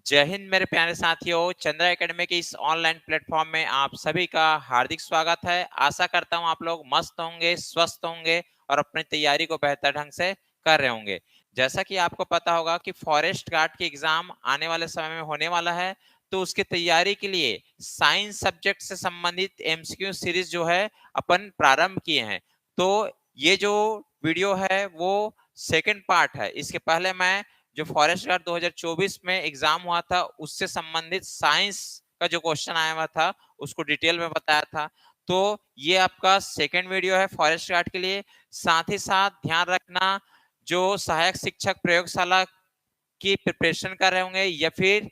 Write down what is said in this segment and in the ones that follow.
जय हिंद मेरे प्यारे साथियों, चंद्रा एकेडमी के इस ऑनलाइन प्लेटफॉर्म में आप सभी का हार्दिक स्वागत है। आशा करता हूं आप लोग मस्त होंगे, स्वस्थ होंगे और अपनी तैयारी को बेहतर ढंग से कर रहे होंगे। जैसा कि आपको पता होगा कि फॉरेस्ट गार्ड की एग्जाम आने वाले समय में होने वाला है, तो उसकी तैयारी के लिए साइंस सब्जेक्ट से संबंधित एमसीक्यू सीरीज जो है अपन प्रारंभ किए हैं। तो ये जो वीडियो है वो सेकेंड पार्ट है। इसके पहले मैं जो फॉरेस्ट गार्ड 2024 में एग्जाम हुआ था उससे संबंधित साइंस का जो क्वेश्चन आया हुआ था उसको डिटेल में बताया था। तो ये आपका सेकंड वीडियो है फॉरेस्ट गार्ड के लिए। साथ ही साथ ध्यान रखना, जो सहायक शिक्षक प्रयोगशाला की प्रिपरेशन कर रहे होंगे या फिर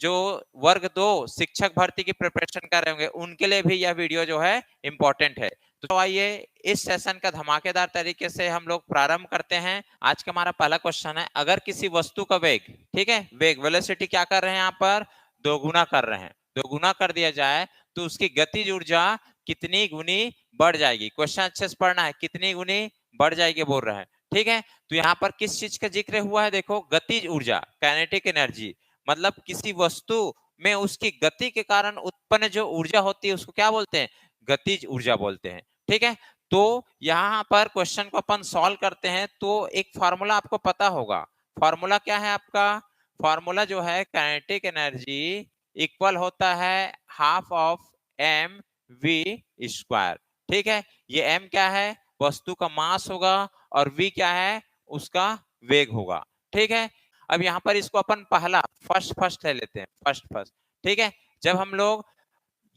जो वर्ग 2 शिक्षक भर्ती की प्रिपरेशन कर रहे होंगे उनके लिए भी यह वीडियो जो है इंपॉर्टेंट है। तो आइए इस सेशन का धमाकेदार तरीके से हम लोग प्रारंभ करते हैं। आज का हमारा पहला क्वेश्चन है, अगर किसी वस्तु का वेग, ठीक है, वेग वेलोसिटी क्या कर रहे हैं, यहाँ पर दोगुना कर रहे हैं, दोगुना कर दिया जाए तो उसकी गतिज ऊर्जा कितनी गुनी बढ़ जाएगी। क्वेश्चन अच्छे से पढ़ना है, कितनी गुनी बढ़ जाएगी बोल रहा है, ठीक है। तो यहाँ पर किस चीज का जिक्र हुआ है, देखो, गतिज ऊर्जा, काइनेटिक एनर्जी, मतलब किसी वस्तु में उसकी गति के कारण उत्पन्न जो ऊर्जा होती है उसको क्या बोलते हैं, गतिज ऊर्जा बोलते हैं, ठीक है। तो यहाँ पर क्वेश्चन को अपन सॉल्व करते हैं तो एक फार्मूला आपको पता होगा। फार्मूला क्या है आपका, फार्मूला जो है काइनेटिक एनर्जी इक्वल होता है half of m v square, ठीक है। ये एम क्या है, वस्तु का मास होगा, और वी क्या है, उसका वेग होगा, ठीक है। अब यहाँ पर इसको अपन पहला फर्स्ट ले लेते हैं, फर्स्ट, ठीक है। जब हम लोग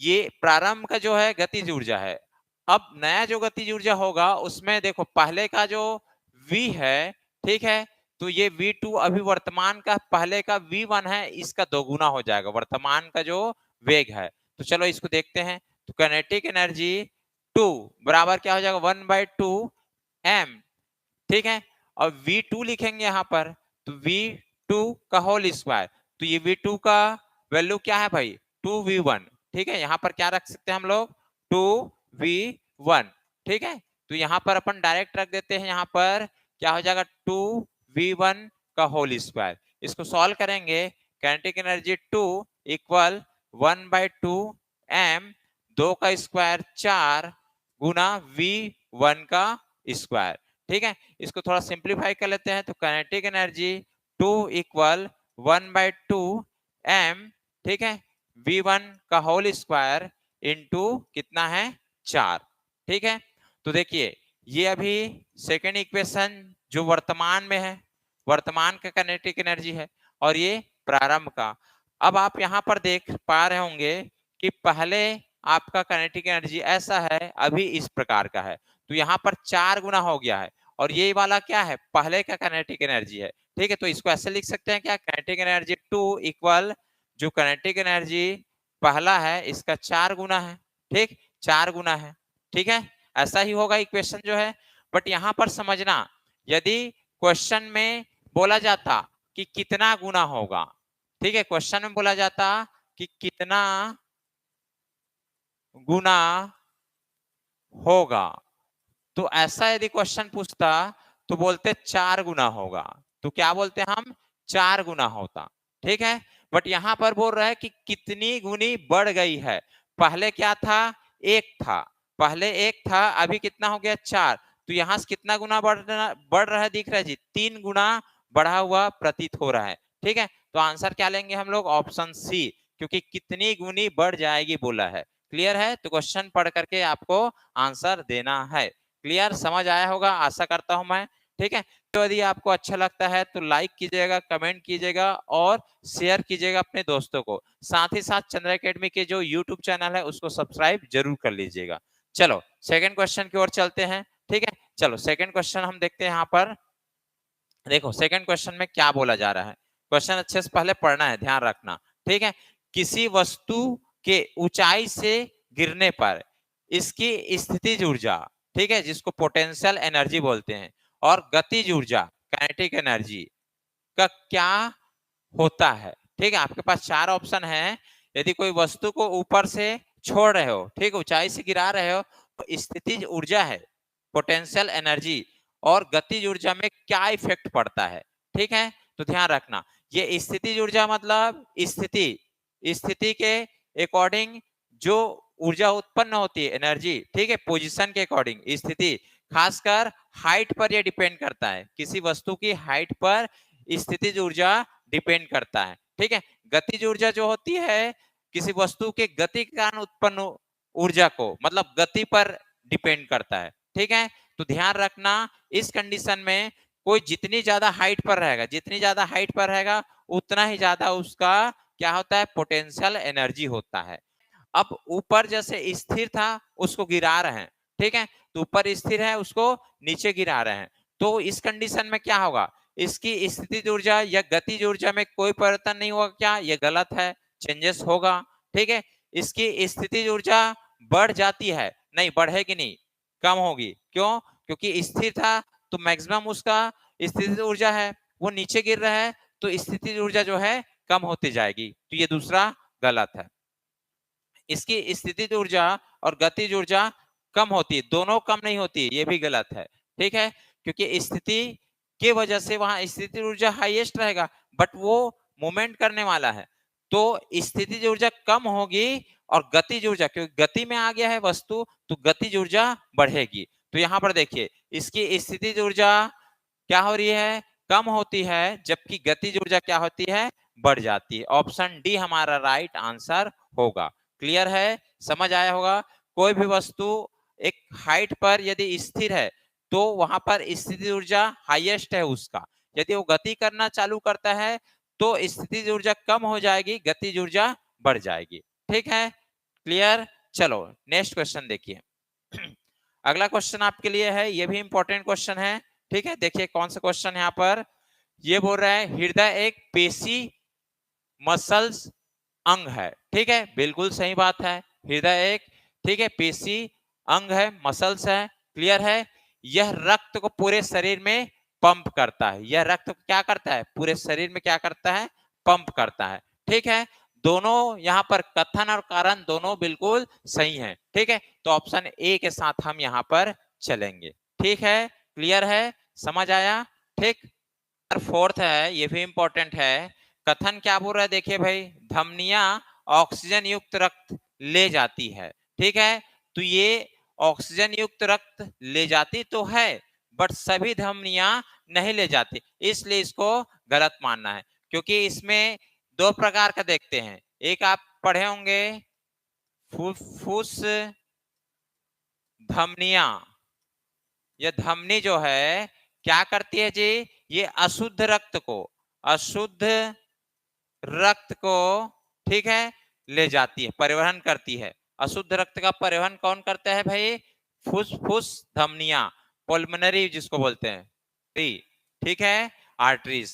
ये प्रारंभ का जो है गतिज ऊर्जा है, अब नया जो गतिज ऊर्जा होगा उसमें देखो पहले का जो v है, ठीक है, तो ये v2 अभी वर्तमान का पहले का v1 है, इसका दोगुना हो जाएगा वर्तमान का जो वेग है। तो चलो इसको देखते हैं। तो काइनेटिक एनर्जी 2 बराबर क्या हो जाएगा, 1/2 m, ठीक है। और v2 लिखेंगे यहाँ पर, तो v2 का होल स्क्वायर, तो ये v2 का वैल्यू क्या है भाई, 2v1, ठीक है। यहाँ पर क्या रख सकते हैं हम लोग, 2v1, ठीक है। तो यहाँ पर अपन डायरेक्ट रख देते हैं, यहाँ पर क्या हो जाएगा, 2v1 का होल स्क्वायर। इसको सॉल्व करेंगे, काइनेटिक एनर्जी 2 इक्वल 1/2 m, 2 का स्क्वायर 4 गुना v1 का स्क्वायर, ठीक है। इसको थोड़ा सिंप्लीफाई कर लेते हैं, तो काइनेटिक एनर्जी 2 इक्वल 1/2 m, ठीक है, v1 का होल स्क्वायर इंटू कितना है, 4, ठीक है। तो देखिए ये अभी सेकेंड इक्वेशन जो वर्तमान में है, वर्तमान का काइनेटिक एनर्जी है, और ये प्रारंभ का। अब आप यहाँ पर देख पा रहे होंगे कि पहले आपका काइनेटिक एनर्जी ऐसा है, अभी इस प्रकार का है, तो यहाँ पर 4 गुना हो गया है, और ये वाला क्या है, पहले का काइनेटिक एनर्जी है, ठीक है। तो इसको ऐसे लिख सकते हैं क्या, काइनेटिक एनर्जी 2 इक्वल जो काइनेटिक एनर्जी पहला है इसका 4 गुना है, ठीक, 4 गुना है, ठीक है। ऐसा ही होगा इक्वेशन जो है। बट यहाँ पर समझना, यदि क्वेश्चन में बोला जाता कि कितना गुना होगा, ठीक है, क्वेश्चन में बोला जाता कि कितना गुना होगा, तो ऐसा यदि क्वेश्चन पूछता तो बोलते 4 गुना होगा, तो क्या बोलते हम, 4 गुना होता, ठीक है। बट यहां पर बोल रहा है कि कितनी गुनी बढ़ गई है, पहले क्या था, 1 था, पहले 1 था, अभी कितना हो गया, 4, तो यहां से कितना गुना बढ़ रहा है, दिख रहा है जी, 3 गुना बढ़ा हुआ प्रतीत हो रहा है, ठीक है। तो आंसर क्या लेंगे हम लोग, ऑप्शन सी, क्योंकि कितनी गुनी बढ़ जाएगी बोला है। क्लियर है, तो क्वेश्चन पढ़ करके आपको आंसर देना है। क्लियर, समझ आया होगा आशा करता हूं मैं, ठीक है। तो यदि आपको अच्छा लगता है तो लाइक कीजिएगा, कमेंट कीजिएगा और शेयर कीजिएगा अपने दोस्तों को। साथ ही साथ चंद्रा एकेडमी के जो यूट्यूब चैनल है उसको सब्सक्राइब जरूर कर लीजिएगा। चलो सेकंड क्वेश्चन की ओर चलते हैं, ठीक है। चलो सेकंड क्वेश्चन हम देखते हैं। यहाँ पर देखो सेकंड क्वेश्चन में क्या बोला जा रहा है, क्वेश्चन अच्छे से पहले पढ़ना है, ध्यान रखना, ठीक है। किसी वस्तु के ऊंचाई से गिरने पर इसकी स्थितिज ऊर्जा, ठीक है, जिसको पोटेंशियल एनर्जी बोलते हैं, और गतिज ऊर्जा काइनेटिक एनर्जी का क्या होता है, ठीक है। आपके पास 4 ऑप्शन है। यदि कोई वस्तु को ऊपर से छोड़ रहे हो, ठीक, ऊंचाई से गिरा रहे हो, तो स्थितिज ऊर्जा है, पोटेंशियल एनर्जी और गतिज ऊर्जा में क्या इफेक्ट पड़ता है, ठीक है। तो ध्यान रखना, ये स्थितिज ऊर्जा मतलब स्थिति के अकॉर्डिंग जो ऊर्जा उत्पन्न होती है, एनर्जी, ठीक है, पोजीशन के अकॉर्डिंग स्थिति, खासकर हाइट पर यह डिपेंड करता है, किसी वस्तु की हाइट पर स्थितिज ऊर्जा डिपेंड करता है, ठीक है। गतिज ऊर्जा जो होती है किसी वस्तु के गति के कारण उत्पन्न ऊर्जा को, मतलब गति पर डिपेंड करता है, ठीक है। तो ध्यान रखना, इस कंडीशन में कोई जितनी ज्यादा हाइट पर रहेगा, जितनी ज्यादा हाइट पर रहेगा उतना ही ज्यादा उसका क्या होता है, पोटेंशियल एनर्जी होता है। अब ऊपर जैसे स्थिर था उसको गिरा रहे हैं, ठीक है, तो ऊपर स्थिर है उसको नीचे गिरा रहे हैं, तो इस कंडीशन में क्या होगा, इसकी स्थितिज ऊर्जा या गतिज ऊर्जा में कोई परिवर्तन नहीं होगा क्या, ये गलत है, चेंजेस होगा, ठीक है। इसकी स्थितिज ऊर्जा बढ़ जाती है, नहीं बढ़ेगी नहीं, कम होगी, क्यों, क्योंकि स्थिर था तो मैक्सिमम उसका स्थितिज ऊर्जा है, वो नीचे गिर रहा है तो स्थितिज ऊर्जा जो है कम होती जाएगी, तो ये दूसरा गलत है। इसकी स्थितिज ऊर्जा और गतिज ऊर्जा कम होती है, दोनों कम नहीं होती, ये भी गलत है, ठीक है, क्योंकि स्थिति की वजह से वहां स्थितिज ऊर्जा हाईएस्ट रहेगा, बट वो मूवमेंट करने वाला है, तो स्थितिज ऊर्जा कम होगी और गतिज ऊर्जा, क्योंकि गति में आ गया है वस्तु तो गतिज ऊर्जा बढ़ेगी। तो यहाँ पर देखिए इसकी स्थितिज ऊर्जा क्या हो रही है, कम होती है, जबकि गतिज ऊर्जा क्या होती है, बढ़ जाती है। ऑप्शन डी हमारा राइट आंसर होगा। क्लियर है, समझ आया होगा। कोई भी वस्तु एक हाइट पर यदि स्थिर है तो वहां पर स्थितिज ऊर्जा हाईएस्ट है उसका, यदि वो गति करना चालू करता है तो स्थितिज ऊर्जा कम हो जाएगी, गतिज ऊर्जा बढ़ जाएगी, ठीक है, क्लियर। चलो नेक्स्ट क्वेश्चन देखिए। अगला क्वेश्चन आपके लिए है, ये भी इंपॉर्टेंट क्वेश्चन है, ठीक है। देखिए कौन सा क्वेश्चन यहाँ पर, ये बोल रहा है हृदय एक पेशी मसल्स अंग है, ठीक है, बिल्कुल सही बात है, हृदय एक, ठीक है, पेशी अंग है, मसल्स है, क्लियर है। यह रक्त को पूरे शरीर में पंप करता है, यह रक्त को क्या करता है, पूरे शरीर में क्या करता है, पंप करता है, ठीक है। दोनों यहाँ पर कथन और कारण दोनों बिल्कुल सही हैं, ठीक है, तो ऑप्शन ए के साथ हम यहाँ पर चलेंगे, ठीक है, क्लियर है, समझ आया, ठीक। फोर्थ है, ये भी इंपॉर्टेंट है, कथन क्या बोल रहा है, देखिए भाई, धमनियां ऑक्सीजन युक्त रक्त ले जाती है, ठीक है, तो ये ऑक्सीजन युक्त रक्त ले जाती तो है, बट सभी धमनियां नहीं ले जाती, इसलिए इसको गलत मानना है, क्योंकि इसमें दो प्रकार का देखते हैं, एक आप पढ़े होंगे फुफ्फुस धमनियां, ये धमनी जो है क्या करती है जी, ये अशुद्ध रक्त को, ठीक है, ले जाती है, परिवहन करती है। अशुद्ध रक्त का परिवहन कौन करता है भाई, फुसफुस धमनियां, पल्मोनरी जिसको बोलते हैं, ठीक है, आर्टरीज,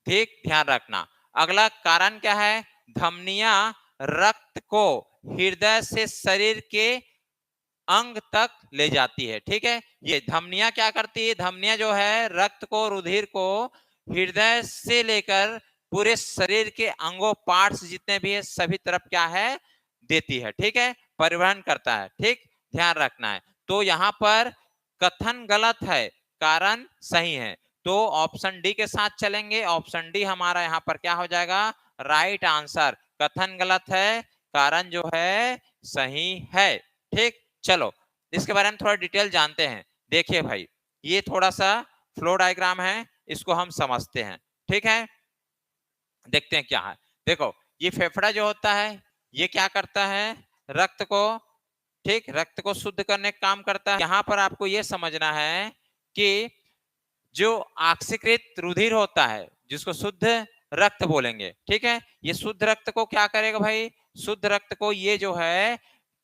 ठीक, ध्यान रखना। अगला कारण क्या है, धमनियां रक्त को हृदय से शरीर के अंग तक ले जाती है, ठीक है। ये धमनियां क्या करती है, धमनियां जो है रक्त को, रुधिर को हृदय से लेकर पूरे शरीर के अंगों, पार्ट्स जितने भी है सभी तरफ क्या है, देती है, ठीक है, परिवहन करता है, ठीक, ध्यान रखना है। तो यहाँ पर कथन गलत है, कारण सही है, तो ऑप्शन डी के साथ चलेंगे। ऑप्शन डी हमारा यहाँ पर क्या हो जाएगा, राइट आंसर। कथन गलत है, कारण जो है सही है, ठीक। चलो इसके बारे में थोड़ा डिटेल जानते हैं। देखिए भाई, ये थोड़ा सा फ्लो डायग्राम है, इसको हम समझते हैं, ठीक है, देखते हैं क्या है। देखो ये फेफड़ा जो होता है ये क्या करता है, रक्त को, ठीक, रक्त को शुद्ध करने का काम करता है। यहाँ पर आपको ये समझना है कि जो ऑक्सीकृत रुधिर होता है जिसको शुद्ध रक्त बोलेंगे, ठीक है, ये शुद्ध रक्त को क्या करेगा भाई, शुद्ध रक्त को ये जो है,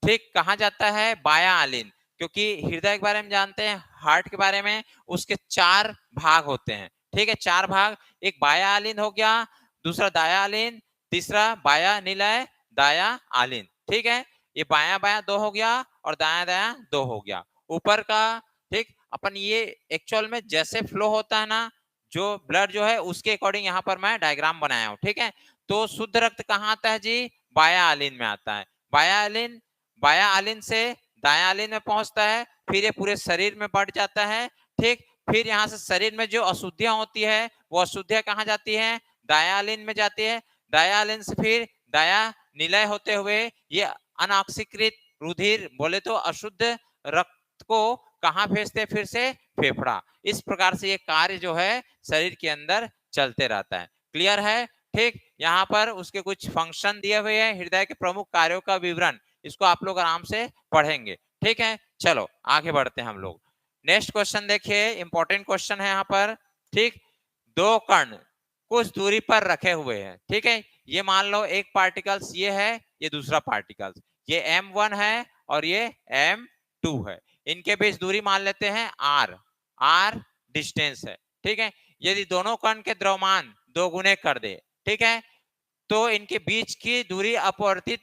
ठीक, कहा जाता है बाया आलिन, क्योंकि हृदय के बारे में जानते हैं, हार्ट के बारे में, उसके चार भाग होते हैं, ठीक है, चार भाग, एक बाया आलिन हो गया, दूसरा दाया आलिन, तीसरा बाया निलय, दाया आलिन, ठीक है, ये बाया बाया दो हो गया और दाया दाया दो हो गया, ऊपर का, ठीक, अपन ये एक्चुअल में जैसे फ्लो होता है ना, जो ब्लड जो है उसके अकॉर्डिंग यहाँ पर मैं डायग्राम बनाया हूँ, ठीक है। तो शुद्ध रक्त कहाँ आता है जी, बाया आलिन में आता है, बाया आलिन से दाया आलिन में पहुंचता है, फिर ये पूरे शरीर में बढ़ जाता है, ठीक, फिर यहाँ से शरीर में जो अशुद्धियां होती है वो अशुद्धियां कहाँ जाती है, दायालिन में जाती है, दायालिन से फिर दाया निलय होते हुए ये अनऑक्सीकृत रुधिर बोले तो अशुद्ध रक्त को कहाँ भेजते हैं, फिर से फेफड़ा। इस प्रकार से ये कार्य जो है शरीर के अंदर चलते रहता है। क्लियर है? ठीक, यहाँ पर उसके कुछ फंक्शन दिए हुए हैं, हृदय के प्रमुख कार्यों का विवरण, इसको आप लोग आराम से पढ़ेंगे। ठीक है, चलो आगे बढ़ते हैं हम लोग। नेक्स्ट क्वेश्चन देखिए, इंपॉर्टेंट क्वेश्चन है यहाँ पर। ठीक, दो कण कुछ दूरी पर रखे हुए हैं। ठीक है, ये मान लो एक पार्टिकल्स ये है, ये दूसरा पार्टिकल्स, ये m1 है और ये m2 है। इनके बीच दूरी मान लेते हैं r डिस्टेंस है। ठीक है, यदि दोनों कण के द्रव्यमान दो गुने कर दे, ठीक है, तो इनके बीच की दूरी अपरिवर्तित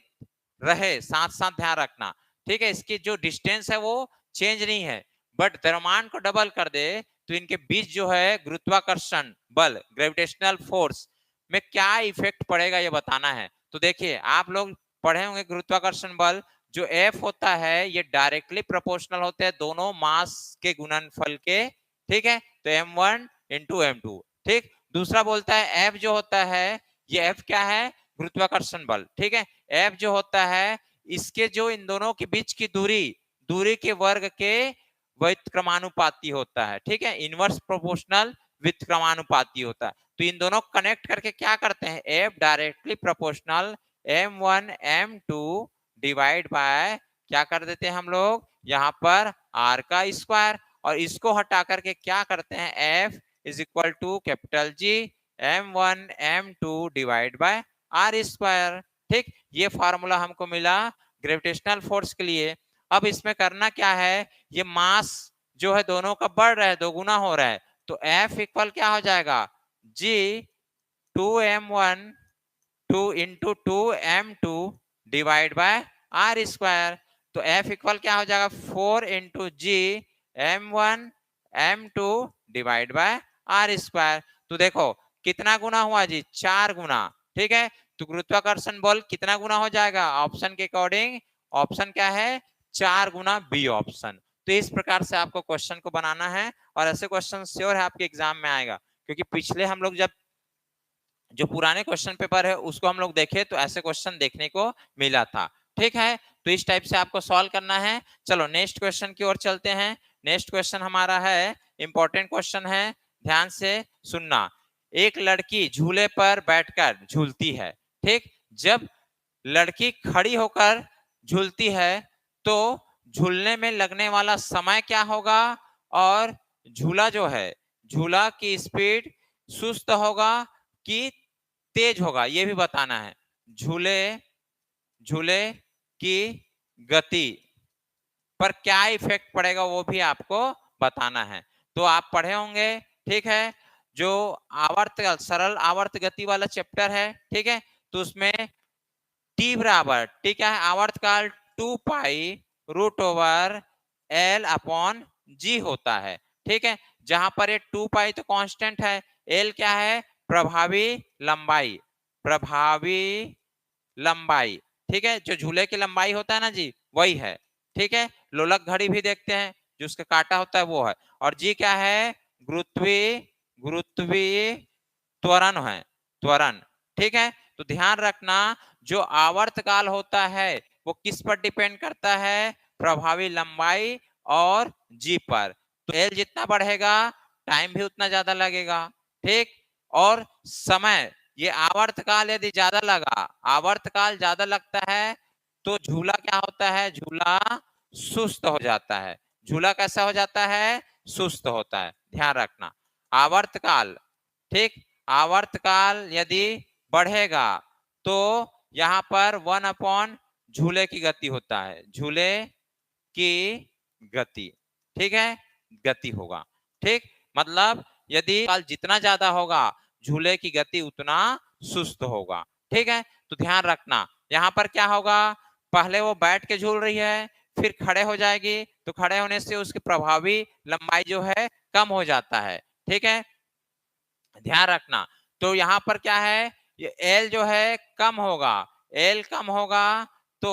रहे, साथ साथ ध्यान रखना। ठीक है, इसकी जो डिस्टेंस है वो चेंज नहीं है, बट द्रव्यमान को डबल कर दे तो इनके बीच जो है गुरुत्वाकर्षण बल, ग्रेविटेशनल फोर्स में क्या इफेक्ट पड़ेगा ये बताना है। तो देखिए, आप लोग पढ़े होंगे गुरुत्वाकर्षण बल जो F होता है ये डायरेक्टली प्रोपोर्शनल होते हैं दोनों मास के गुणनफल के। ठीक है, तो m1 इंटू m2। ठीक, दूसरा बोलता है F जो होता है, ये F क्या है, गुरुत्वाकर्षण बल। ठीक है, F जो होता है इसके जो इन दोनों के बीच की दूरी के वर्ग के व्युत्क्रमानुपाती होता है। ठीक है, इनवर्स प्रोपोर्शनल व्युत्क्रमानुपाती होता है। तो इन दोनों कनेक्ट करके क्या करते हैं, F directly proportional m1 m2 divide bye क्या कर देते हैं हम लोग यहाँ पर r का स्क्वायर, और इसको हटा करके क्या करते हैं, F is equal to capital G m1 m2 divide by r square. ठीक, ये फार्मूला हमको मिला ग्रेविटेशनल फोर्स के लिए। अब इसमें करना क्या है, ये मास जो है दोनों का बढ़ रहा है, दो गुना हो रहा है, तो F इक्वल क्या हो जाएगा, G 2m1 2 into 2m2 divide by r square. तो F इक्वल क्या हो जाएगा, 4 into G m1 m2 divide by r square. तो देखो कितना गुना हुआ जी, 4 गुना। ठीक है, तो गुरुत्वाकर्षण बल कितना गुना हो जाएगा, ऑप्शन के अकॉर्डिंग ऑप्शन क्या है, 4 गुना बी ऑप्शन। तो इस प्रकार से आपको क्वेश्चन को बनाना है, और ऐसे क्वेश्चन श्योर है आपके एग्जाम में आएगा, क्योंकि पिछले हम लोग जब जो पुराने क्वेश्चन पेपर है उसको हम लोग देखे तो ऐसे क्वेश्चन देखने को मिला था। ठीक है, तो इस टाइप से आपको सॉल्व करना है। चलो नेक्स्ट क्वेश्चन की ओर चलते हैं। नेक्स्ट क्वेश्चन हमारा है, इंपॉर्टेंट क्वेश्चन है, ध्यान से सुनना। एक लड़की झूले पर बैठकर झूलती है। ठीक, जब लड़की खड़ी होकर झूलती है तो झूलने में लगने वाला समय क्या होगा, और झूला जो है, झूला की स्पीड सुस्त होगा कि तेज होगा, ये भी बताना है। झूले झूले की गति पर क्या इफेक्ट पड़ेगा वो भी आपको बताना है। तो आप पढ़े होंगे, ठीक है, जो आवर्त सरल आवर्त गति वाला चैप्टर है। ठीक है, तो उसमें टी बराबर, ठीक है, आवर्तकाल 2 pi root over L upon G होता है। ठीक है, जहां पर ये 2 पाई तो कांस्टेंट है, एल क्या है, प्रभावी लंबाई, प्रभावी लंबाई। ठीक है, जो झूले की लंबाई होता है ना जी, वही है। ठीक है, लोलक घड़ी भी देखते हैं, जो उसका काटा होता है वो है। और जी क्या है, गुरुत्वीय गुरुत्वीय त्वरण है, त्वरण। ठीक है, तो ध्यान रखना, जो आवर्तकाल होता है वो किस पर डिपेंड करता है, प्रभावी लंबाई और जी पर। तो एल जितना बढ़ेगा टाइम भी उतना ज्यादा लगेगा। ठीक, और समय, ये आवर्तकाल यदि ज्यादा लगा, आवर्तकाल ज्यादा लगता है तो झूला क्या होता है, झूला सुस्त हो जाता है। झूला कैसा हो जाता है, सुस्त होता है, ध्यान रखना। आवर्तकाल, ठीक, आवर्तकाल यदि बढ़ेगा तो यहाँ पर 1 अपॉन झूले की गति होता है, झूले की गति। ठीक है, गति होगा। ठीक, मतलब यदि काल जितना ज्यादा होगा झूले की गति उतना सुस्त होगा। ठीक है, तो ध्यान रखना, यहाँ पर क्या होगा, पहले वो बैठ के झूल रही है, फिर खड़े हो जाएगी, तो खड़े होने से उसकी प्रभावी लंबाई जो है कम हो जाता है। ठीक है, ध्यान रखना। तो यहाँ पर क्या है, ये एल जो है कम होगा, एल कम होगा तो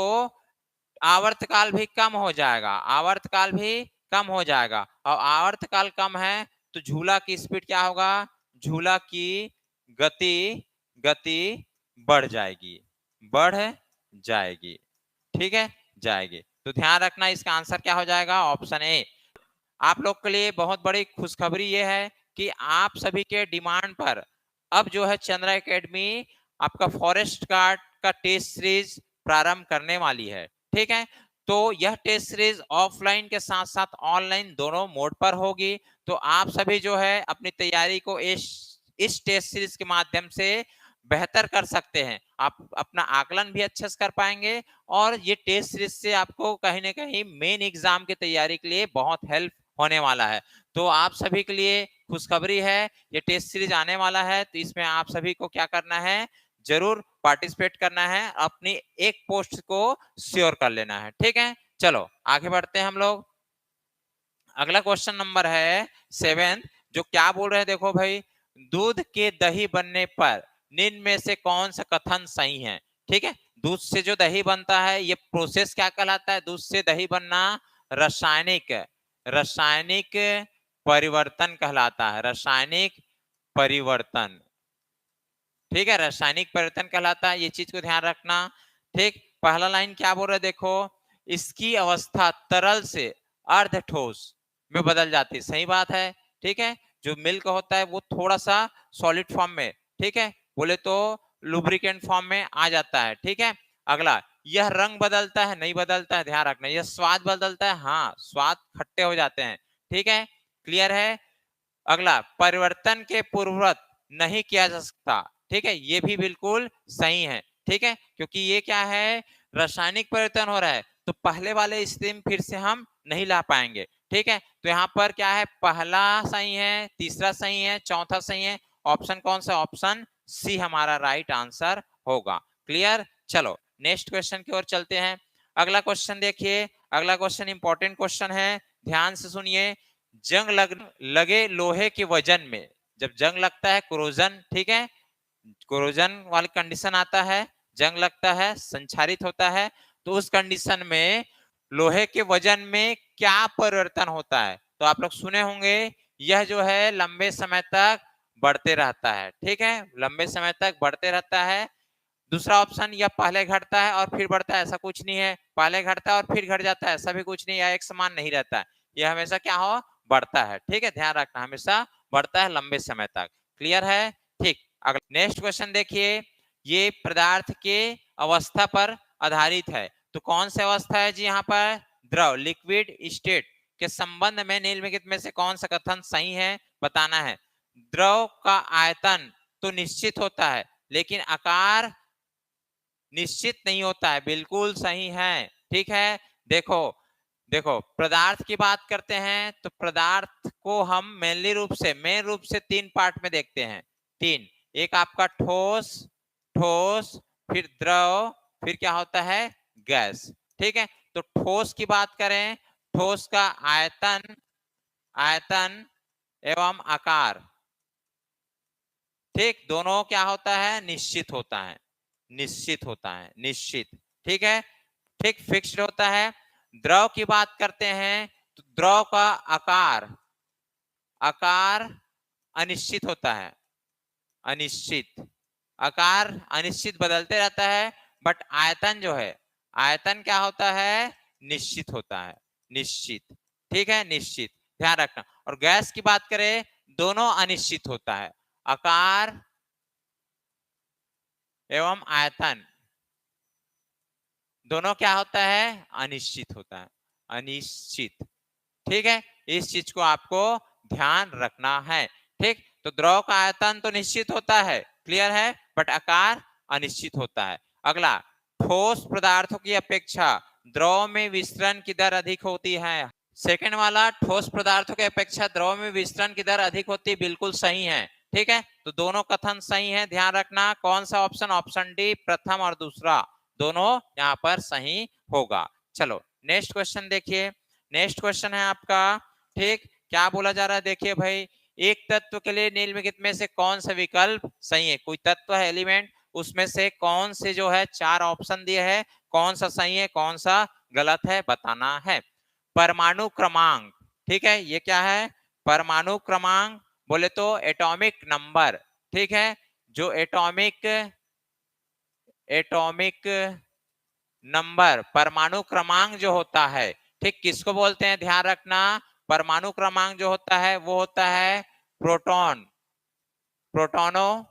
आवर्तकाल भी कम हो जाएगा, आवर्तकाल भी कम हो जाएगा, और आवर्तकाल कम है तो झूला की स्पीड क्या होगा, झूला की गति गति बढ़ जाएगी, बढ़ जाएगी, ठीक है, जाएगी। तो ध्यान रखना इसका आंसर क्या हो जाएगा, ऑप्शन ए। आप लोग के लिए बहुत बड़ी खुशखबरी ये है कि आप सभी के डिमांड पर अब जो है चंद्रा एकेडमी आपका फॉरेस्ट गार्ड का टेस्ट सीरीज प्रारंभ करने वाली है, ठीक है। तो यह टेस्ट सीरीज ऑफलाइन के साथ साथ ऑनलाइन दोनों मोड पर होगी। तो आप सभी जो है अपनी तैयारी को इस टेस्ट सीरीज के माध्यम से बेहतर कर सकते हैं। आप अपना आकलन भी अच्छे से कर पाएंगे और ये टेस्ट सीरीज से आपको कहीं ना कहीं मेन एग्जाम की तैयारी के लिए बहुत हेल्प होने वाला है। तो आप सभी के लिए खुशखबरी है, ये टेस्ट सीरीज आने वाला है, तो इसमें आप सभी को क्या करना है, जरूर पार्टिसिपेट करना है, अपनी एक पोस्ट को श्योर कर लेना है, ठीक है। चलो आगे बढ़ते हैं हम लोग। अगला क्वेश्चन नंबर है 7, जो क्या बोल रहे हैं, देखो भाई, दूध के दही बनने पर निम्न में से कौन सा कथन सही है, ठीक है। दूध से जो दही बनता है ये प्रोसेस क्या कहलाता है, दूध से दही बनना रासायनिक रासायनिक परिवर्तन कहलाता है, रासायनिक परिवर्तन, ठीक है, रासायनिक परिवर्तन कहलाता है, ये चीज को ध्यान रखना, ठीक। पहला लाइन क्या बोल रहा है, देखो, इसकी अवस्था तरल से अर्ध ठोस में बदल जाती है, सही बात है, ठीक है। जो मिल्क होता है वो थोड़ा सा सॉलिड फॉर्म में, ठीक है, बोले तो लुब्रिकेंट फॉर्म में आ जाता है, ठीक है। अगला, यह रंग बदलता है, नहीं बदलता है, ध्यान रखना। यह स्वाद बदलता है, हाँ, स्वाद खट्टे हो जाते हैं, ठीक है, क्लियर है। अगला, परिवर्तन के पूर्ववत नहीं किया जा सकता, ठीक है, ये भी बिल्कुल सही है, ठीक है, क्योंकि ये क्या है, रासायनिक परिवर्तन हो रहा है, तो पहले वाले स्थिति में फिर से हम नहीं ला पाएंगे, ठीक है। तो यहाँ पर क्या है, पहला सही है, तीसरा सही है, चौथा सही है, ऑप्शन कौन सा, ऑप्शन सी हमारा राइट आंसर होगा, क्लियर। चलो नेक्स्ट क्वेश्चन की ओर चलते हैं। अगला क्वेश्चन देखिए, अगला क्वेश्चन इंपॉर्टेंट क्वेश्चन है, ध्यान से सुनिए। जंग लगे लोहे के वजन में, जब जंग लगता है, कोरोजन, ठीक है, कोरोजन वाली कंडीशन आता है, जंग लगता है, संचारित होता है, तो उस कंडीशन में लोहे के वजन में क्या परिवर्तन होता है, तो आप लोग सुने होंगे, यह जो है लंबे समय तक बढ़ते रहता है, ठीक है, लंबे समय तक बढ़ते रहता है। दूसरा ऑप्शन, यह पहले घटता है और फिर बढ़ता है, ऐसा कुछ नहीं है, पहले घटता है और फिर घट जाता है, ऐसा भी कुछ नहीं है, एक समान नहीं रहता है, यह हमेशा क्या हो, बढ़ता है, ठीक है, ध्यान रखना, हमेशा बढ़ता है लंबे समय तक, क्लियर है, ठीक। अगला नेक्स्ट क्वेश्चन देखिए, ये पदार्थ के अवस्था पर आधारित है, तो कौन सी अवस्था है जी, यहाँ पर द्रव लिक्विड स्टेट के संबंध में निम्नलिखित में से कौन सा कथन सही है, बताना है। द्रव का आयतन तो निश्चित होता है, लेकिन आकार निश्चित नहीं होता है, बिल्कुल सही है, ठीक है। देखो देखो, पदार्थ की बात करते हैं तो पदार्थ को हम मेन रूप से तीन पार्ट में देखते हैं, तीन, एक आपका ठोस, ठोस, फिर द्रव, फिर क्या होता है, गैस, ठीक है। तो ठोस की बात करें, ठोस का आयतन, आयतन एवं आकार, ठीक, दोनों क्या होता है, निश्चित होता है, निश्चित होता है, निश्चित, ठीक है, ठीक, फिक्स्ड होता है। द्रव की बात करते हैं तो द्रव का आकार, आकार अनिश्चित होता है, अनिश्चित, आकार अनिश्चित बदलते रहता है, बट आयतन जो है, आयतन क्या होता है, निश्चित होता है, निश्चित, ठीक है, निश्चित, ध्यान रखना। और गैस की बात करें, दोनों अनिश्चित होता है, आकार एवं आयतन दोनों क्या होता है, अनिश्चित होता है, अनिश्चित, ठीक है, इस चीज को आपको ध्यान रखना है, ठीक। तो द्रव का आयतन तो निश्चित होता है, क्लियर है, बट आकार अनिश्चित होता है। अगला, ठोस पदार्थों की अपेक्षा द्रव में विस्तरण की दर अधिक होती है, सेकंड वाला, ठोस पदार्थों की अपेक्षा द्रव में विस्तरण की दर अधिक होती है, बिल्कुल सही है, ठीक है। तो दोनों कथन सही है, ध्यान रखना, कौन सा ऑप्शन, ऑप्शन डी, प्रथम और दूसरा दोनों यहाँ पर सही होगा। चलो नेक्स्ट क्वेश्चन देखिए, नेक्स्ट क्वेश्चन है आपका, ठीक, क्या बोला जा रहा है, देखिए भाई, एक तत्व के लिए निम्नलिखित में से कौन सा विकल्प सही है, कोई तत्व है, एलिमेंट, उसमें से कौन से जो है चार ऑप्शन दिए हैं, कौन सा सही है, कौन सा गलत है, बताना है। परमाणु क्रमांक, ठीक है, ये क्या है, परमाणु क्रमांक, बोले तो एटॉमिक नंबर, ठीक है, जो एटॉमिक नंबर, परमाणु क्रमांक जो होता है, ठीक, किसको बोलते हैं, ध्यान रखना, परमाणु क्रमांक जो होता है वो होता है प्रोटॉन, प्रोटॉनों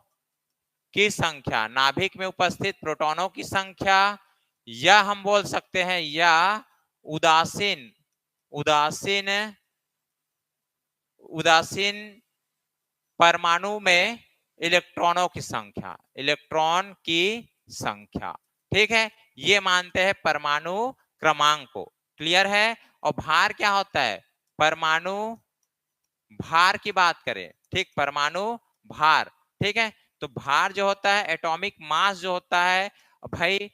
की संख्या, नाभिक में उपस्थित प्रोटॉनों की संख्या, या हम बोल सकते हैं या उदासीन उदासीन उदासीन परमाणु में इलेक्ट्रॉनों की संख्या, इलेक्ट्रॉन की संख्या, ठीक है, ये मानते हैं परमाणु क्रमांक को। क्लियर है। और भार क्या होता है, परमाणु भार की बात करें, ठीक, परमाणु भार, ठीक है, तो भार जो होता है, एटॉमिक मास जो होता है भाई,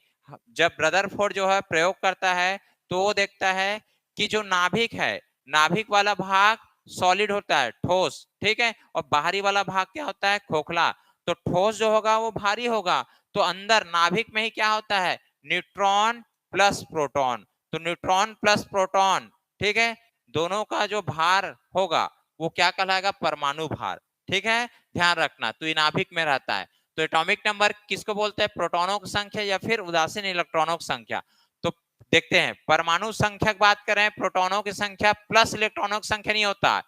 जब रदरफोर्ड जो है प्रयोग करता है तो वो देखता है कि जो नाभिक है, नाभिक वाला भाग सॉलिड होता है, ठोस, ठीक है, और बाहरी वाला भाग क्या होता है, खोखला। तो ठोस जो होगा वो भारी होगा, तो अंदर नाभिक में ही क्या होता है, न्यूट्रॉन प्लस प्रोटॉन, तो न्यूट्रॉन प्लस प्रोटॉन, ठीक है, दोनों का जो भार होगा वो क्या कहलाएगा, परमाणु भार, ठीक है, ध्यान रखना। तो ये नाभिक में रहता है। तो एटॉमिक नंबर किसको बोलते हैं, प्रोटॉनों की संख्या या फिर उदासीन इलेक्ट्रॉनों की संख्या। तो देखते हैं, परमाणु संख्या की बात करें, प्रोटॉनों की संख्या प्लस इलेक्ट्रॉनों की संख्या नहीं होता,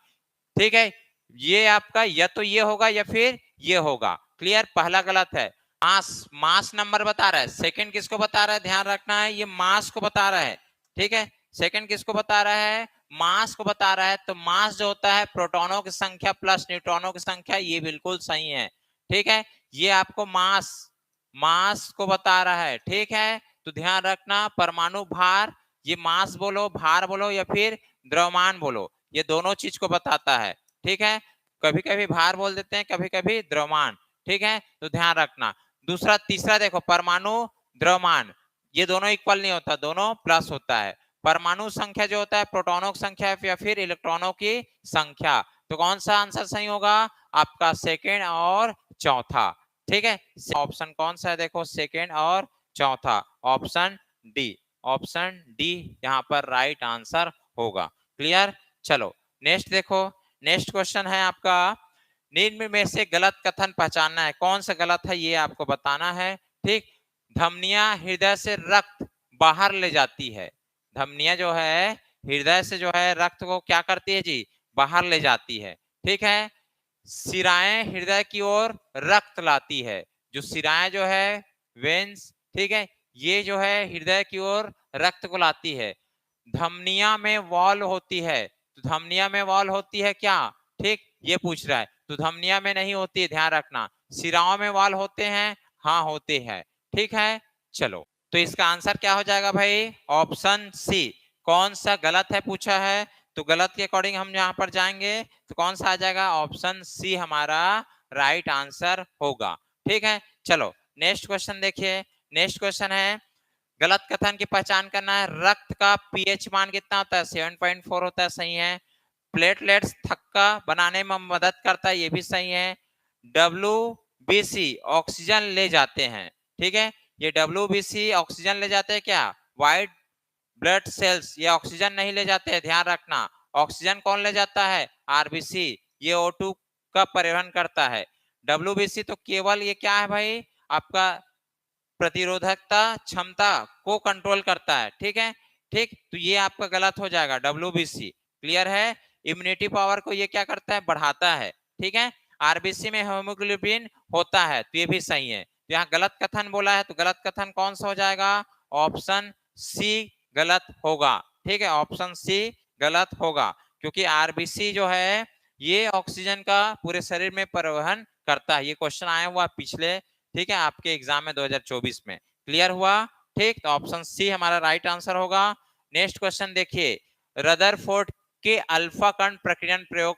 ठीक है, ये आपका या तो ये होगा या फिर ये होगा। क्लियर, पहला गलत है। मास नंबर बता रहा है, सेकंड किसको बता रहा है, ध्यान रखना है, ये मास को बता रहा है, ठीक है, सेकंड किसको बता रहा है, मास को बता रहा है। तो मास जो होता है प्रोटॉनों की संख्या प्लस न्यूट्रॉनों की संख्या, ये बिल्कुल सही है, ठीक है, ये आपको मास मास को बता रहा है, ठीक है। तो ध्यान रखना, परमाणु भार, ये मास बोलो, भार बोलो या फिर द्रव्यमान बोलो, ये दोनों चीज को बताता है, ठीक है, कभी कभी भार बोल देते हैं, कभी कभी द्रव्यमान, ठीक है, तो ध्यान रखना। दूसरा तीसरा देखो, परमाणु द्रव्यमान, ये दोनों इक्वल नहीं होता, दोनों प्लस होता है। परमाणु संख्या जो होता है प्रोटॉनों की संख्या या फिर इलेक्ट्रॉनों की संख्या। तो कौन सा आंसर सही होगा, आपका सेकेंड और चौथा, ठीक है, ऑप्शन कौन सा है, देखो सेकेंड और चौथा, ऑप्शन डी, ऑप्शन डी यहाँ पर राइट आंसर होगा। क्लियर, चलो नेक्स्ट देखो, नेक्स्ट क्वेश्चन है आपका, निम्न में से गलत कथन पहचानना है, कौन सा गलत है ये आपको बताना है, ठीक, धमनियां हृदय से रक्त बाहर ले जाती है, धमनियां जो है हृदय से जो है रक्त को क्या करती है जी, बाहर ले जाती है, ठीक है, सिराएं हृदय की ओर रक्त लाती है, जो सिराएं जो है वेन्स, ठीक है, ये जो है हृदय की ओर रक्त को लाती है। धमनिया में वॉल होती है, तो धमनिया में वॉल होती है क्या, ठीक, ये पूछ रहा है, तो धमनिया में नहीं होती है, ध्यान रखना। सिराओं में वॉल होते हैं, हाँ होते हैं, ठीक है, चलो तो इसका आंसर क्या हो जाएगा भाई, ऑप्शन सी। कौन सा गलत है पूछा है, तो गलत के अकॉर्डिंग हम यहाँ पर जाएंगे, तो कौन सा आ जाएगा, ऑप्शन सी हमारा राइट आंसर होगा, ठीक है। चलो नेक्स्ट क्वेश्चन देखिए, नेक्स्ट क्वेश्चन है, गलत कथन की पहचान करना है, रक्त का पीएच मान कितना होता है, 7.4 होता है, सही है। प्लेटलेट्स थक्का बनाने में मदद करता है, ये भी सही है। WBC ऑक्सीजन ले जाते हैं, ठीक है, ये WBC ऑक्सीजन ले जाते हैं क्या, व्हाइट ब्लड सेल्स ये ऑक्सीजन नहीं ले जाते हैं, ध्यान रखना। ऑक्सीजन कौन ले जाता है, आरबीसी, ये O2 का परिवहन करता है। WBC तो केवल ये क्या है भाई, आपका प्रतिरोधकता क्षमता को कंट्रोल करता है, ठीक है, ठीक, तो ये आपका गलत हो जाएगा, WBC। क्लियर है, इम्यूनिटी पावर को ये क्या करता है, बढ़ाता है, ठीक है। आरबीसी में हेमोग्लोबिन होता है, तो ये भी सही है। तो यहाँ गलत कथन बोला है, तो गलत कथन कौन सा हो जाएगा, ऑप्शन सी गलत होगा, ठीक है, ऑप्शन सी गलत होगा, क्योंकि आरबीसी जो है ये ऑक्सीजन का पूरे शरीर में परिवहन करता है, ये क्वेश्चन आया हुआ पिछले, ठीक है, आपके एग्जाम में 2024 में। क्लियर हुआ, ठीक, तो ऑप्शन सी हमारा राइट आंसर होगा। नेक्स्ट क्वेश्चन देखिए, रदरफोर्ड के अल्फा कण प्रकीर्णन प्रयोग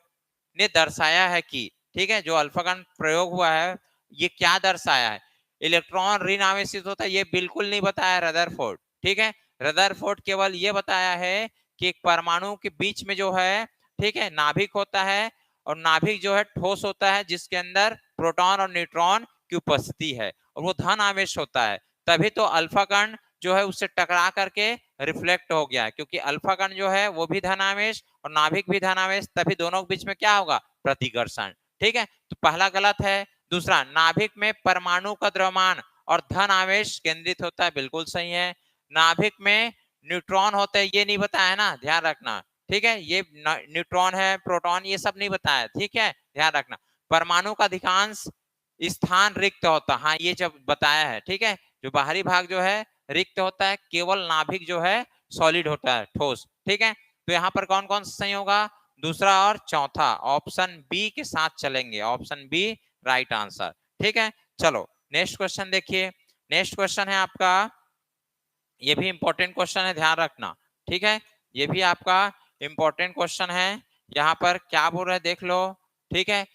ने दर्शाया है कि, ठीक है, जो अल्फा कण प्रयोग हुआ है ये क्या दर्शाया है, इलेक्ट्रॉन ऋण आवेशित होता है, ये बिल्कुल नहीं बताया रदरफोर्ड, ठीक है, रदरफोर्ड केवल ये बताया है कि एक परमाणु के बीच में जो है, ठीक है, नाभिक होता है, और नाभिक जो है ठोस होता है जिसके अंदर प्रोटॉन और न्यूट्रॉन की उपस्थिति है, और वो धन आवेश होता है, तभी तो अल्फा कण जो है उससे टकरा करके रिफ्लेक्ट हो गया, क्योंकि अल्फा कण जो है वो भी धन आवेश और नाभिक भी धन आवेश, तभी दोनों के बीच में क्या होगा, प्रतिकर्षण, ठीक है, तो पहला गलत है। दूसरा, नाभिक में परमाणु का द्रव्यमान और धन आवेश केंद्रित होता है, बिल्कुल सही है। नाभिक में न्यूट्रॉन होते हैं, ये नहीं बताया ना, ध्यान रखना, ठीक है। ये न्यूट्रॉन है, प्रोटॉन, ये सब नहीं बताया, ठीक है, ध्यान रखना। परमाणु का अधिकांश स्थान रिक्त होता है, हाँ ये जब बताया है, ठीक है। जो बाहरी भाग जो है रिक्त होता है, केवल नाभिक जो है सॉलिड होता है, ठोस, ठीक है। तो यहाँ पर कौन कौन सा सही होगा? दूसरा और चौथा, ऑप्शन बी के साथ चलेंगे, ऑप्शन बी राइट आंसर, ठीक है। चलो नेक्स्ट क्वेश्चन देखिए। नेक्स्ट क्वेश्चन है आपका, ये भी इंपॉर्टेंट क्वेश्चन है, ध्यान रखना, ठीक है। ये भी आपका इंपॉर्टेंट क्वेश्चन है। यहाँ पर क्या बोल रहे हैं देख लो, ठीक है।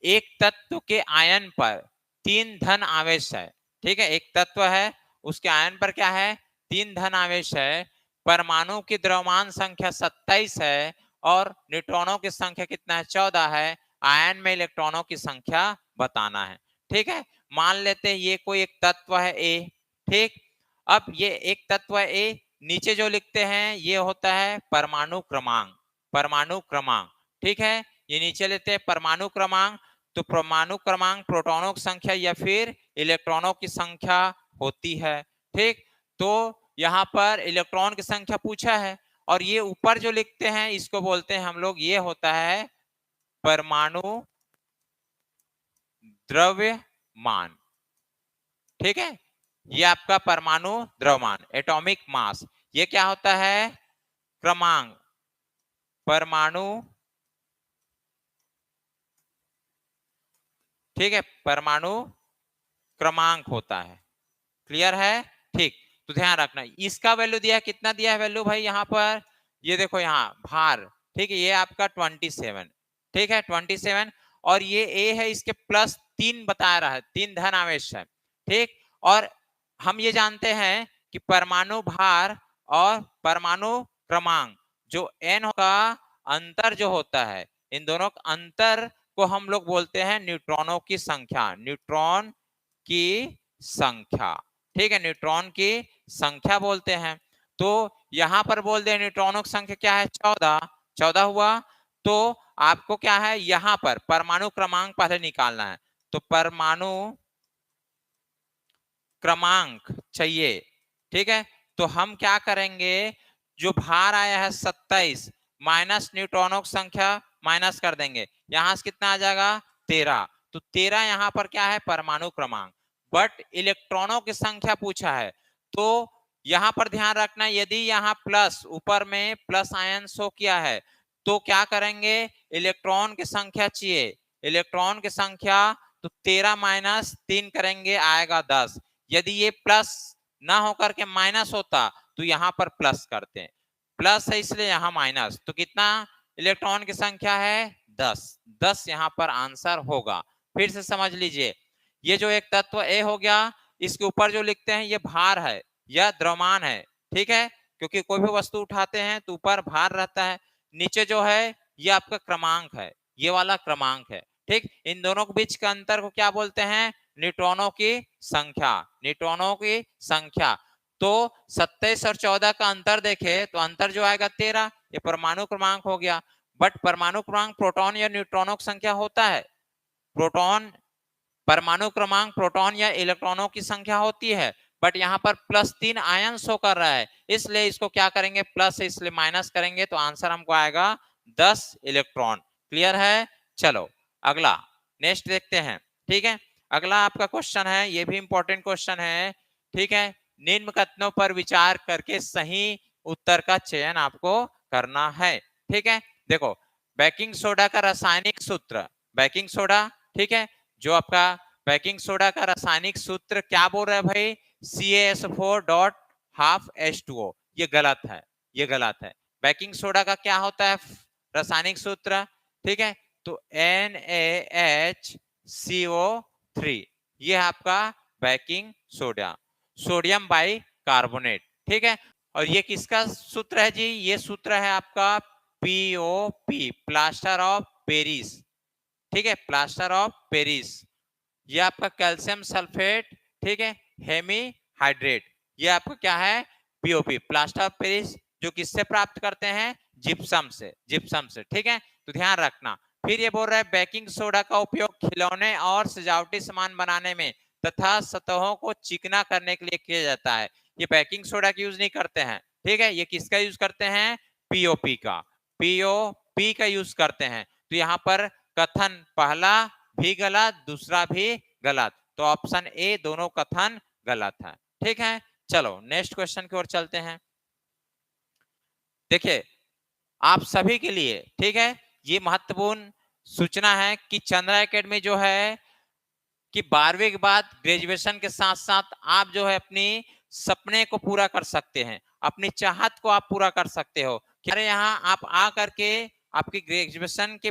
एक तत्व के आयन पर 3 धन आवेश है, ठीक है। एक तत्व है, उसके आयन पर क्या है? 3 धन आवेश है। परमाणु की द्रव्यमान संख्या 27 है और न्यूट्रॉनों की संख्या कितना है? 14 है। आयन में इलेक्ट्रॉनों की संख्या बताना है, ठीक है। मान लेते हैं ये कोई एक तत्व है ए, ठीक। अब ये एक तत्व है ए, नीचे जो लिखते हैं ये होता है परमाणु क्रमांक, परमाणु क्रमांक, ठीक है। ये नीचे लेते हैं परमाणु क्रमांक, तो परमाणु क्रमांक प्रोटॉनों की संख्या या फिर इलेक्ट्रॉनों की संख्या होती है, ठीक। तो यहाँ पर इलेक्ट्रॉन की संख्या पूछा है, और ये ऊपर जो लिखते हैं इसको बोलते हैं हम लोग, ये होता है परमाणु द्रव्यमान, ठीक है। ये आपका परमाणु द्रव्यमान, एटॉमिक मास। ये क्या होता है? क्रमांक, परमाणु, ठीक है, परमाणु क्रमांक होता है, क्लियर है, ठीक। तो ध्यान रखना, इसका वैल्यू दिया है, कितना दिया है वैल्यू भाई यहाँ पर? ये देखो यहाँ भार, ठीक है, ये आपका 27, ठीक है, 27। और ये ए है, इसके प्लस 3 बता रहा है, 3 धन आवेश है, ठीक। और हम ये जानते हैं कि परमाणु भार और परमाणु क्रमांक, जो एन का अंतर जो होता है, इन दोनों का अंतर को हम लोग बोलते हैं न्यूट्रॉनों की संख्या, न्यूट्रॉन की संख्या, ठीक है, न्यूट्रॉन की संख्या बोलते हैं। तो यहां पर बोल दे न्यूट्रॉनों की संख्या क्या है? 14, 14 हुआ। तो आपको क्या है, यहां पर परमाणु क्रमांक पहले निकालना है, तो परमाणु क्रमांक चाहिए, ठीक है। तो हम क्या करेंगे, जो भार आया है 27 माइनस न्यूट्रॉनों की संख्या माइनस कर देंगे, यहां से कितना आ जाएगा? 13। तो 13 यहां पर क्या है? परमाणु क्रमांक। बट इलेक्ट्रॉनों की संख्या पूछा है, तो यहां पर ध्यान रखना, यदि यहां प्लस, ऊपर में प्लस आयन शो किया है, तो क्या करेंगे, इलेक्ट्रॉन की संख्या चाहिए, इलेक्ट्रॉन की संख्या, तो 13 माइनस 3 करेंगे, आएगा 10। यदि ये प्लस ना होकर के माइनस होता तो यहां पर प्लस करते हैं, प्लस है इसलिए यहां माइनस, तो कितना इलेक्ट्रॉन की संख्या है? 10, 10 यहां पर आंसर होगा। फिर से समझ लीजिए, ये जो एक तत्व ए हो गया, इसके ऊपर जो लिखते हैं ये भार है, यह द्रव्यमान है, ठीक है, क्योंकि कोई भी वस्तु उठाते हैं तो ऊपर भार रहता है, नीचे जो है ये आपका क्रमांक है, ये वाला क्रमांक है, ठीक। इन दोनों के बीच के अंतर को क्या बोलते हैं? न्यूट्रॉनों की संख्या, न्यूट्रॉनों की संख्या। तो 27 और 14 का अंतर देखे तो अंतर जो आएगा 13, ये परमाणु क्रमांक हो गया। बट परमाणु क्रमांक प्रोटॉन या न्यूट्रॉनों की संख्या होता है, प्रोटॉन, परमाणु क्रमांक प्रोटॉन या इलेक्ट्रॉनों की संख्या होती है, बट यहाँ पर +3 आयन शो कर रहा है, इसलिए इसको क्या करेंगे, प्लस है इसलिए माइनस करेंगे, तो आंसर हमको आएगा 10 इलेक्ट्रॉन। क्लियर है? चलो अगला, नेक्स्ट देखते हैं, ठीक है। अगला आपका क्वेश्चन है, ये भी इंपॉर्टेंट क्वेश्चन है, ठीक है। निम्न कथनों पर विचार करके सही उत्तर का चयन आपको करना है, ठीक है। देखो, बेकिंग सोडा का रासायनिक सूत्र, बेकिंग सोडा, ठीक है, जो आपका बेकिंग सोडा का रासायनिक सूत्र क्या बोल रहा है भाई? CaS4 dot half H2O। ये गलत है, ये गलत है। बेकिंग सोडा का क्या होता है रासायनिक सूत्र? ठीक है, तो NaHCO3, ये आपका baking soda, sodium by carbonate, ठीक है। और ये किसका सूत्र है जी? ये सूत्र है आपका POP, प्लास्टर ऑफ पेरिस, ठीक है, प्लास्टर ऑफ पेरिस। ये आपका कैल्शियम सल्फेट, ठीक है, हेमीहाइड्रेट, ये आपका क्या है? पीओपी, प्लास्टर ऑफ पेरिस, जो किससे प्राप्त करते हैं? जिप्सम से, जिप्सम से, ठीक है। तो ध्यान रखना, फिर ये बोल रहा है बेकिंग सोडा का उपयोग खिलौने और सजावटी सामान बनाने में तथा सतहों को चिकना करने के लिए किया जाता है। ये बेकिंग सोडा का यूज नहीं करते हैं, ठीक है, ये किसका यूज करते हैं, पीओपी का, पीओपी का यूज करते हैं। तो यहाँ पर कथन पहला भी गलत, दूसरा भी गलत, तो ऑप्शन ए दोनों कथन गलत है। ठीक है, चलो नेक्स्ट क्वेश्चन की ओर चलते हैं। देखिए आप सभी के लिए, ठीक है, ये महत्वपूर्ण सूचना है कि चंद्रा एकेडमी जो है कि 12वीं के बाद ग्रेजुएशन के साथ साथ आप जो है अपनी सपने को पूरा कर सकते हैं, अपनी चाहत को आप पूरा कर सकते हो। अरे यहाँ आप आ करके आपकी ग्रेजुएशन के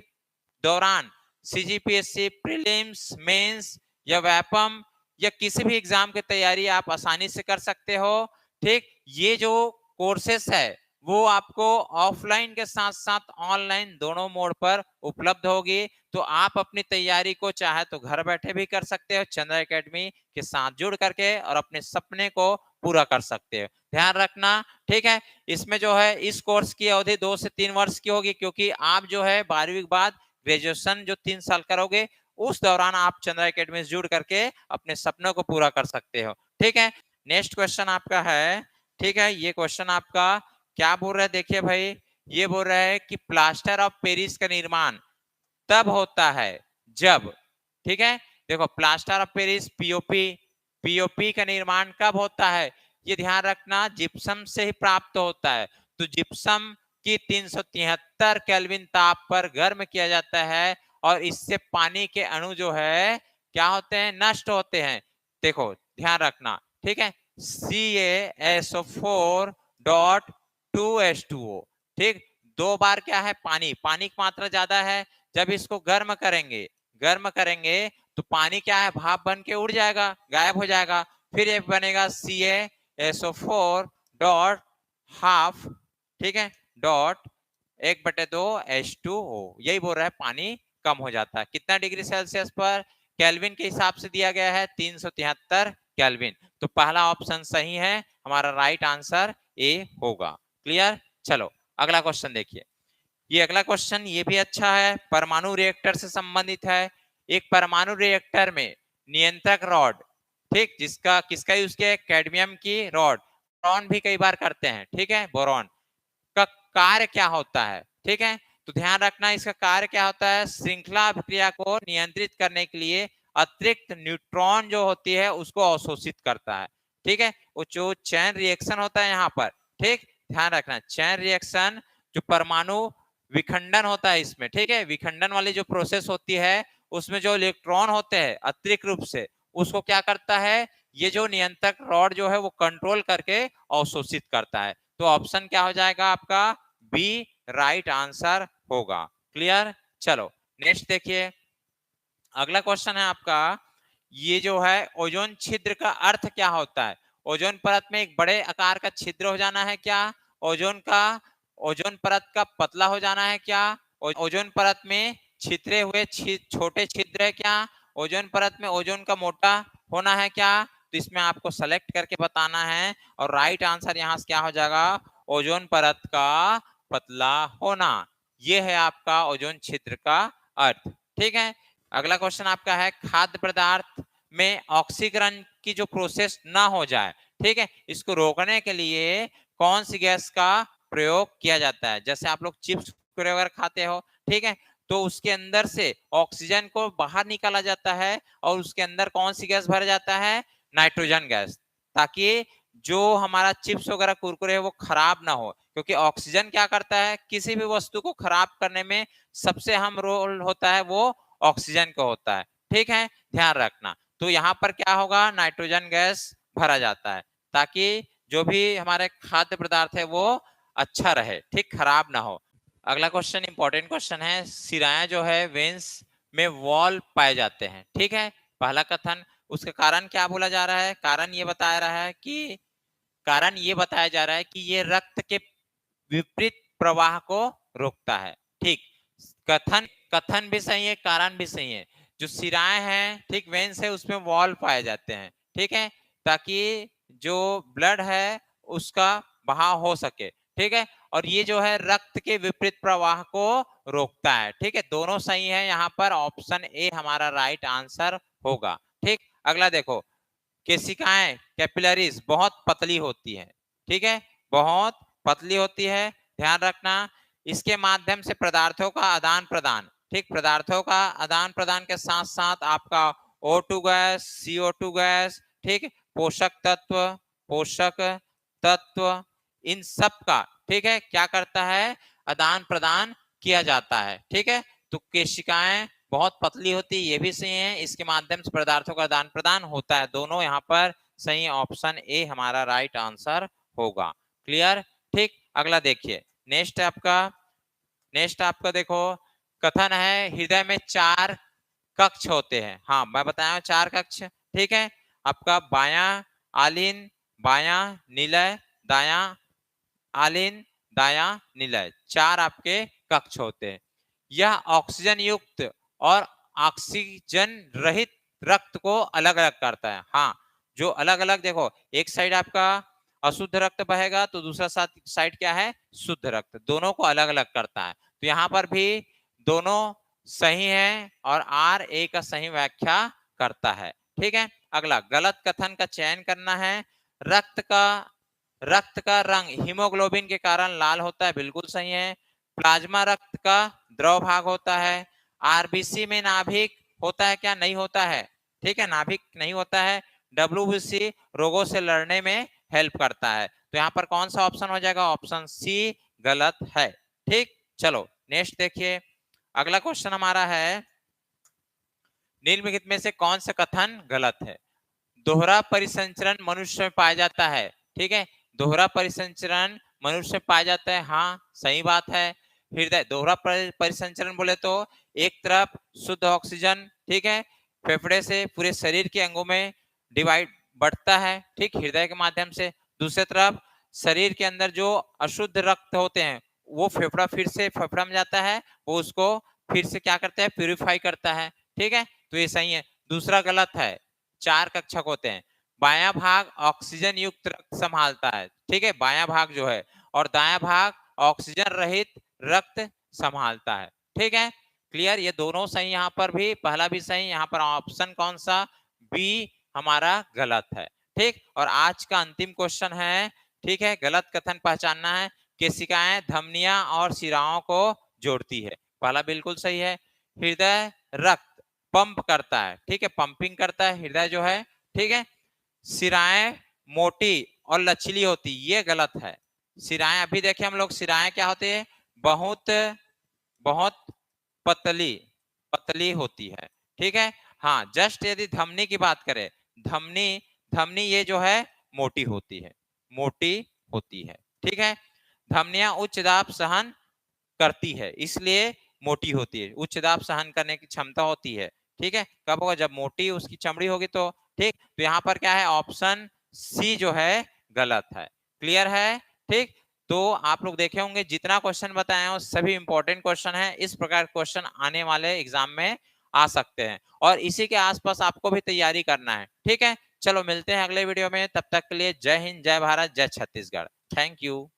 दौरान सीजीपीएससी प्रीलिम्स मेंस या वैपम या किसी भी एग्जाम की तैयारी आप आसानी से कर सकते हो। ठीक, ये जो कोर्सेस है वो आपको ऑफलाइन के साथ साथ ऑनलाइन दोनों मोड पर उपलब्ध होगी। तो आप अपनी तैयारी को चाहे तो घर बैठे भी कर सकते हो चंद्रा एकेडमी के साथ जुड़ करके और अपने सपने को पूरा कर सकते हो। ध्यान रखना, ठीक है, इसमें जो है इस कोर्स की अवधि 2 से 3 वर्ष की होगी, क्योंकि आप जो है 12वीं के बाद ग्रेजुएशन जो 3 साल करोगे उस दौरान आप चंद्रा एकेडमी से जुड़ करके अपने सपनों को पूरा कर सकते हो। ठीक है, नेक्स्ट क्वेश्चन आपका है, ठीक है, ये क्वेश्चन आपका क्या बोल रहा है, देखिए भाई, ये बोल रहा है कि प्लास्टर ऑफ पेरिस का निर्माण तब होता है जब, ठीक है, देखो plaster of Paris POP, POP का निर्माण कब होता है, ये ध्यान रखना, जिप्सम से ही प्राप्त होता है। तो जिप्सम की 373 केल्विन ताप पर गर्म किया जाता है और इससे पानी के अणु जो है क्या होते हैं, नष्ट होते हैं। देखो ध्यान रखना, ठीक है, CaSO4 डॉट 2H2O, ठीक, 2 बार क्या है, पानी, पानी की मात्रा ज्यादा है, जब इसको गर्म करेंगे, गर्म करेंगे तो पानी क्या है, भाप बन के उड़ जाएगा, गायब हो जाएगा, फिर ये बनेगा CaSO4 डॉट हाफ, ठीक है, डॉट 1/2H2O, यही बोल रहा है पानी कम हो जाता है। कितना डिग्री सेल्सियस पर, केल्विन के हिसाब से दिया गया है 373 केल्विन। तो पहला ऑप्शन सही है, हमारा राइट आंसर ए होगा। क्लियर, चलो अगला क्वेश्चन देखिए। ये अगला क्वेश्चन ये भी अच्छा है, परमाणु रिएक्टर से संबंधित है। एक परमाणु रिएक्टर में नियंत्रक रॉड, ठीक, जिसका किसका यूज किया है, कैडमियम की रॉड, बोरॉन भी कई बार करते हैं, ठीक है, बोरॉन का कार्य क्या होता है, ठीक है, तो ध्यान रखना इसका कार्य क्या होता है, श्रृंखला अभिक्रिया को नियंत्रित करने के लिए अतिरिक्त न्यूट्रॉन जो होती है उसको अवशोषित करता है। ठीक है, वो जो चैन रिएक्शन होता है यहाँ पर, ठीक, ध्यान रखना, चैन रिएक्शन जो परमाणु विखंडन होता है इसमें, ठीक है, विखंडन वाली जो प्रोसेस होती है उसमें जो इलेक्ट्रॉन होते हैं अतिरिक्त रूप से, उसको क्या करता है, ये जो नियंत्रक रॉड जो है वो कंट्रोल करके अवशोषित करता है। तो ऑप्शन क्या हो जाएगा आपका, बी राइट आंसर होगा। क्लियर, चलो नेक्स्ट देखिए, अगला क्वेश्चन है आपका, ये जो है ओजोन छिद्र का अर्थ क्या होता है, ओजोन परत में एक बड़े आकार का छिद्र हो जाना है क्या, ओजोन परत का पतला हो जाना है क्या, ओजोन परत में छिद्रे हुए छोटे छिद्र है क्या, ओजोन परत में ओजोन का मोटा होना है क्या। तो इसमें आपको सेलेक्ट करके बताना है और राइट आंसर यहाँ से क्या हो जाएगा, ओजोन परत का पतला होना, ये है आपका ओजोन छिद्र का अर्थ। ठीक है, अगला क्वेश्चन आपका है, खाद्य पदार्थ में ऑक्सीकरण की जो प्रोसेस ना हो जाए, ठीक है, इसको रोकने के लिए कौन सी गैस का प्रयोग किया जाता है। जैसे आप लोग चिप्स वगैरह खाते हो, ठीक है, तो उसके अंदर से ऑक्सीजन को बाहर निकाला जाता है और उसके अंदर कौन सी गैस भर जाता है, नाइट्रोजन गैस, ताकि जो हमारा चिप्स वगैरह कुरकुरे है वो खराब ना हो, क्योंकि ऑक्सीजन क्या करता है, किसी भी वस्तु को खराब करने में सबसे अहम रोल होता है वो ऑक्सीजन का होता है। ठीक है, ध्यान रखना, तो यहाँ पर क्या होगा, नाइट्रोजन गैस भरा जाता है ताकि जो भी हमारे खाद्य पदार्थ है वो अच्छा रहे, ठीक, खराब ना हो। अगला क्वेश्चन इंपॉर्टेंट क्वेश्चन है, सिराएं जो है वेंस में वॉल पाए जाते हैं, ठीक है, पहला कथन, उसका कारण क्या बोला जा रहा है, कारण ये बताया रहा है कि, कारण ये बताया जा रहा है कि ये रक्त के विपरीत प्रवाह को रोकता है। ठीक, कथन कथन भी सही है, कारण भी सही है। जो सिराएं हैं, ठीक, वेन्स है, उसमें वॉल पाए जाते हैं, ठीक है, ताकि जो ब्लड है उसका बहाव हो सके, ठीक है, और ये जो है रक्त के विपरीत प्रवाह को रोकता है। ठीक है, दोनों सही है, यहाँ पर ऑप्शन ए हमारा राइट आंसर होगा। ठीक, अगला देखो, केशिकाएं कैपिलरीज बहुत पतली होती है। ठीक है, बहुत पतली होती है, ध्यान रखना। इसके माध्यम से पदार्थों का आदान प्रदान, ठीक, पदार्थों का आदान प्रदान के साथ साथ आपका O2 गैस, CO2 गैस, ठीक, पोषक तत्व, इन सब का, ठीक है, क्या करता है, आदान प्रदान किया जाता है। ठीक है, तो केशिकाएं बहुत पतली होती है, ये भी सही है, इसके माध्यम से पदार्थों का आदान प्रदान होता है, दोनों यहाँ पर सही, ऑप्शन ए हमारा राइट आंसर होगा। क्लियर? ठीक, अगला देखिए, नेक्स्ट आपका देखो, कथन है हृदय में 4 कक्ष होते हैं। हाँ, मैं बताया 4 कक्ष। ठीक है, आपका बायां आलिन, बायां निलय, दायां आलिन, दायां निलय, 4 आपके कक्ष होते हैं। यह ऑक्सीजन युक्त और ऑक्सीजन रहित रक्त को अलग अलग करता है। हाँ, जो अलग अलग देखो, एक साइड आपका अशुद्ध रक्त बहेगा तो दूसरा साइड क्या है, शुद्ध रक्त, दोनों को अलग अलग करता है। तो यहाँ पर भी दोनों सही है और आर ए का सही व्याख्या करता है। ठीक है, अगला गलत कथन का चयन करना है। रक्त का रंग हीमोग्लोबिन के कारण लाल होता है, बिल्कुल सही है। प्लाज्मा रक्त का द्रव भाग होता है। आरबीसी में नाभिक होता है क्या, नहीं होता है। ठीक है, नाभिक नहीं होता है। डब्ल्यूबीसी रोगों से लड़ने में हेल्प करता है। तो यहाँ पर कौन सा ऑप्शन हो जाएगा, ऑप्शन सी गलत है। ठीक, चलो नेक्स्ट देखिए, अगला क्वेश्चन हमारा है, निम्नलिखित में से कौन सा कथन गलत है। दोहरा परिसंचरण मनुष्य में पाया जाता है। ठीक है, दोहरा परिसंचरण मनुष्य में पाया जाता है, हाँ सही बात है। हृदय दोहरा परिसंचरण बोले तो एक तरफ शुद्ध ऑक्सीजन, ठीक है, फेफड़े से पूरे शरीर के अंगों में डिवाइड बढ़ता है, ठीक, हृदय के माध्यम से। दूसरी तरफ शरीर के अंदर जो अशुद्ध रक्त होते हैं वो फेफड़ा फिर से फेफड़ा में जाता है, वो उसको फिर से क्या करता है, प्यूरिफाई करता है। ठीक है, तो ये सही है। दूसरा गलत है, 4 कक्षक होते हैं। बायां भाग ऑक्सीजन युक्त रक्त संभालता है, ठीक है, बायां भाग जो है, और दायां भाग ऑक्सीजन रहित रक्त संभालता है। ठीक है, क्लियर, ये दोनों सही, यहाँ पर भी पहला भी सही, यहाँ पर ऑप्शन कौन सा, बी हमारा गलत है। ठीक, और आज का अंतिम क्वेश्चन है, ठीक है, गलत कथन पहचानना है। केशिकाएं धमनियां और शिराओं को जोड़ती है, पहला बिल्कुल सही है। हृदय रक्त पंप करता है, ठीक है, पंपिंग करता है हृदय जो है। ठीक है, सिराएं मोटी और लचीली होती, ये गलत है। सिराएं अभी देखे हम लोग, सिराएं क्या होती है, बहुत बहुत पतली पतली होती है। ठीक है, हाँ, जस्ट यदि धमनी की बात करें, धमनी धमनी ये जो है मोटी होती है, मोटी होती है। ठीक है, धमनियां उच्च दाब सहन करती है, इसलिए मोटी होती है, उच्च दाब सहन करने की क्षमता होती है। ठीक है, कब होगा, जब मोटी उसकी चमड़ी होगी तो। ठीक, तो यहाँ पर क्या है, ऑप्शन सी जो है गलत है। क्लियर है? ठीक, तो आप लोग देखे होंगे जितना क्वेश्चन बताए हैं सभी इंपॉर्टेंट क्वेश्चन है, इस प्रकार क्वेश्चन आने वाले एग्जाम में आ सकते हैं और इसी के आसपास आपको भी तैयारी करना है। ठीक है, चलो मिलते हैं अगले वीडियो में, तब तक के लिए जय हिंद, जय भारत, जय छत्तीसगढ़। Thank you.